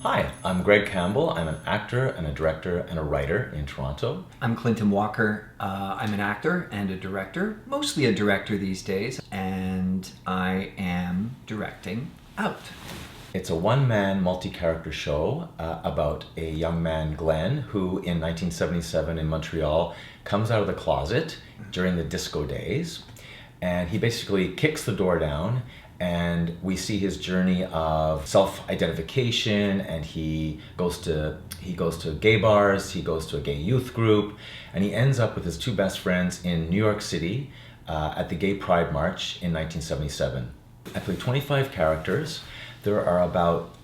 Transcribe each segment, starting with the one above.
Hi, I'm Greg Campbell. I'm an actor and a director and a writer in Toronto. I'm Clinton Walker. I'm an actor and a director, mostly a director these days, and I am directing Out. It's a one-man multi-character show about a young man, Glen, who in 1977 in Montreal comes out of the closet during the disco days, and he basically kicks the door down, and we see his journey of self-identification, and he goes to gay bars, he goes to a gay youth group, and he ends up with his two best friends in New York City at the Gay Pride March in 1977. I play 25 characters. There are about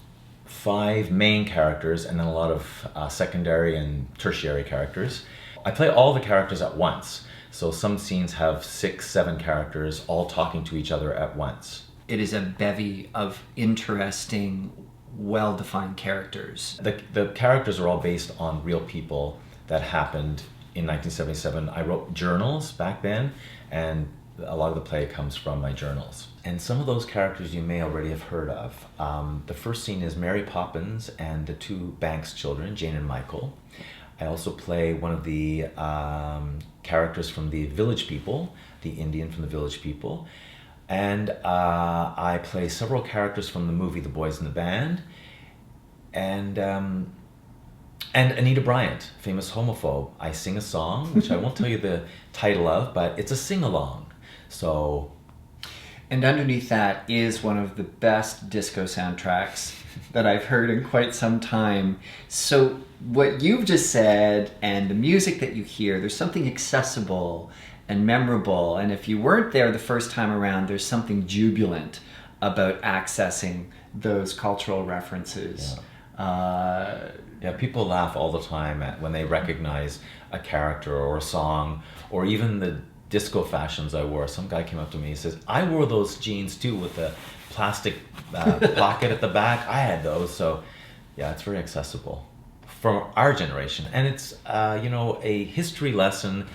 5 main characters and then a lot of secondary and tertiary characters. I play all the characters at once. So some scenes have 6, 7 characters all talking to each other at once. It is a bevy of interesting, well-defined characters. The characters are all based on real people that happened in 1977. I wrote journals back then, and a lot of the play comes from my journals. And some of those characters you may already have heard of. The first scene is Mary Poppins and the 2 Banks children, Jane and Michael. I also play one of the characters from the Village People, the Indian from the Village People. And I play several characters from the movie The Boys in the Band. And Anita Bryant, famous homophobe. I sing a song, which I won't tell you the title of, but it's a sing-along. So... And underneath that is one of the best disco soundtracks that I've heard in quite some time. So what you've just said and the music that you hear, there's something accessible and memorable. And if you weren't there the first time around, there's something jubilant about accessing those cultural references. Yeah, people laugh all the time when they recognize a character or a song, or even the disco fashions I wore. Some guy came up to me and says, I wore those jeans too with the plastic pocket at the back. I had those. So yeah, it's very accessible from our generation. And it's, a history lesson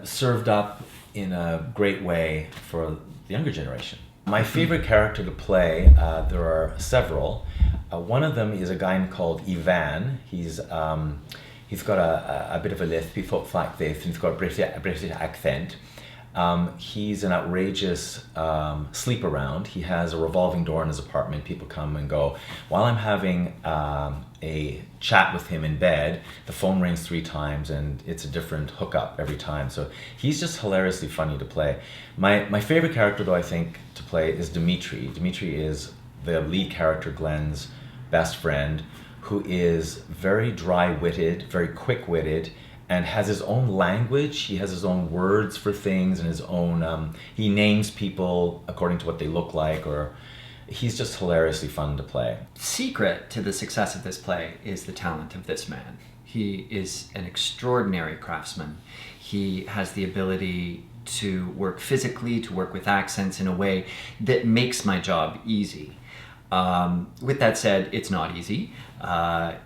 served up in a great way for the younger generation. My favorite character to play, there are several. One of them is a guy called Ivan. He's got a bit of a lisp, he talks like this, and he's got a British accent. He's an outrageous sleep around. He has a revolving door in his apartment. People come and go. While I'm having a chat with him in bed, the phone rings 3 times and it's a different hookup every time. So he's just hilariously funny to play. My favorite character, though, I think, to play is Dimitri. Dimitri is the lead character, Glen's best friend, who is very dry-witted, very quick-witted, and has his own language. He has his own words for things and his own, he names people according to what they look like, or he's just hilariously fun to play. Secret to the success of this play is the talent of this man. He is an extraordinary craftsman. He has the ability to work physically, to work with accents in a way that makes my job easy. With that said, it's not easy.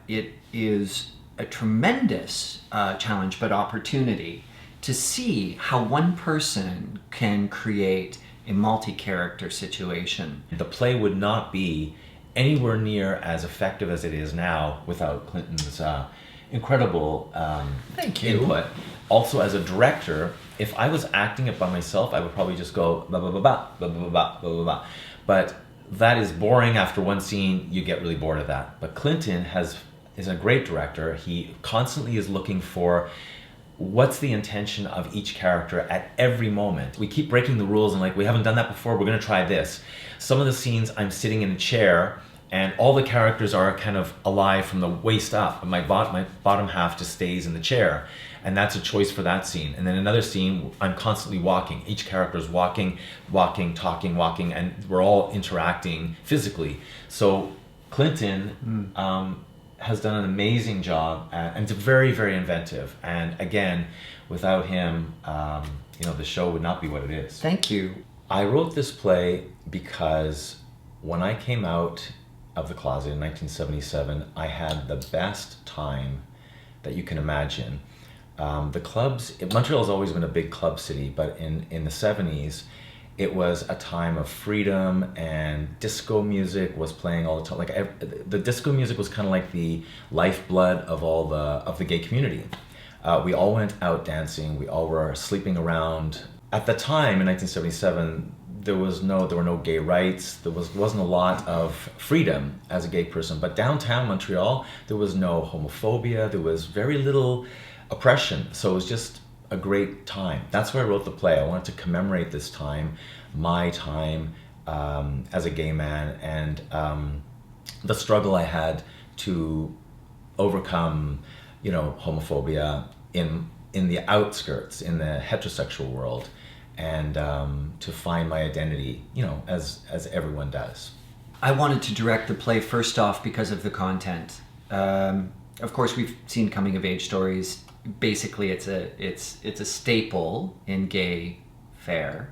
It is a tremendous challenge, but opportunity to see how one person can create a multi-character situation. The play would not be anywhere near as effective as it is now without Clinton's incredible Thank you. input. Also, as a director, if I was acting it by myself, I would probably just go blah, blah, blah, blah, blah, blah, blah, blah, blah, blah. But that is boring. After one scene, you get really bored of that. But Clinton is a great director. He constantly is looking for what's the intention of each character at every moment. We keep breaking the rules and we haven't done that before, we're gonna try this. Some of the scenes I'm sitting in a chair and all the characters are kind of alive from the waist up, and my bottom half just stays in the chair. And that's a choice for that scene. And then another scene, I'm constantly walking. Each character is walking, talking, walking, and we're all interacting physically. So Clinton has done an amazing job, and it's very, very inventive. And again, without him, the show would not be what it is. Thank you. I wrote this play because when I came out of the closet in 1977, I had the best time that you can imagine. The clubs, Montreal has always been a big club city, but in the 70s, It was a time of freedom, and disco music was playing all the time. The disco music was kind of like the lifeblood of the gay community. We all went out dancing. We all were sleeping around. At the time in 1977, there were no gay rights. There wasn't a lot of freedom as a gay person. But downtown Montreal, there was no homophobia. There was very little oppression. So it was just a great time. That's why I wrote the play. I wanted to commemorate this time, my time as a gay man, and the struggle I had to overcome, homophobia in the outskirts, in the heterosexual world, and to find my identity, as everyone does. I wanted to direct the play first off because of the content. Of course, we've seen coming of age stories. Basically, it's a staple in gay fare.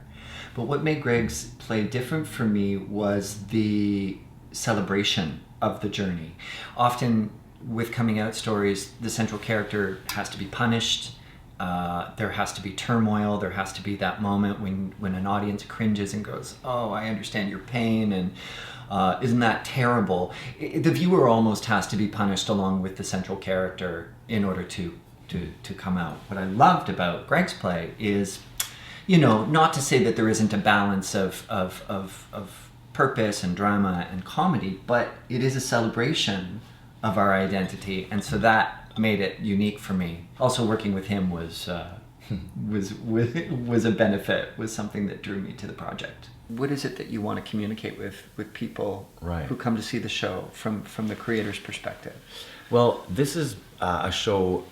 But what made Greg's play different for me was the celebration of the journey. Often with coming out stories, the central character has to be punished. There has to be turmoil. There has to be that moment when an audience cringes and goes, "Oh, I understand your pain," and isn't that terrible? The viewer almost has to be punished along with the central character in order to come out. What I loved about Greg's play is, not to say that there isn't a balance of purpose and drama and comedy, but it is a celebration of our identity, and so that made it unique for me. Also, working with him was a benefit, was something that drew me to the project. What is it that you want to communicate with people who come to see the show from the creator's perspective? Well, this is a show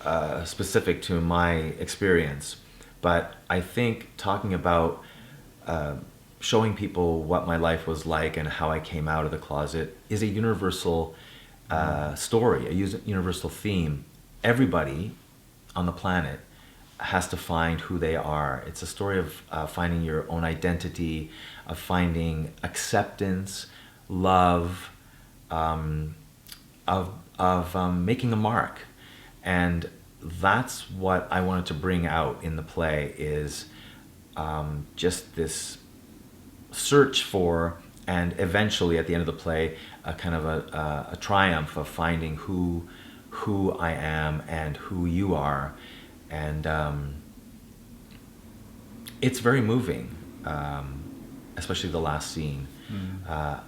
specific to my experience, but I think talking about showing people what my life was like and how I came out of the closet is a universal story, a universal theme. Everybody on the planet has to find who they are. It's a story of finding your own identity, of finding acceptance, love, of making a mark. And that's what I wanted to bring out in the play, is just this search for, and eventually at the end of the play, a kind of a triumph of finding who I am and who you are. And it's very moving, especially the last scene.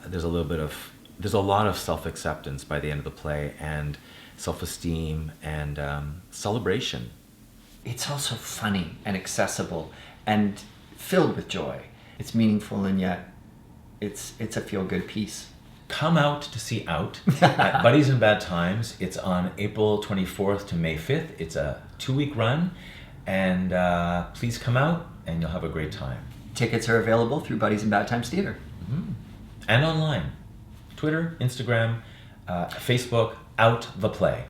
There's a lot of self-acceptance by the end of the play, and self-esteem and celebration. It's also funny and accessible and filled with joy. It's meaningful, and yet it's a feel-good piece. Come out to see Out at Buddies in Bad Times. It's on April 24th to May 5th. It's a 2-week run, and please come out and you'll have a great time. Tickets are available through Buddies in Bad Times Theater. Mm-hmm. And online. Twitter, Instagram, Facebook, Out the Play.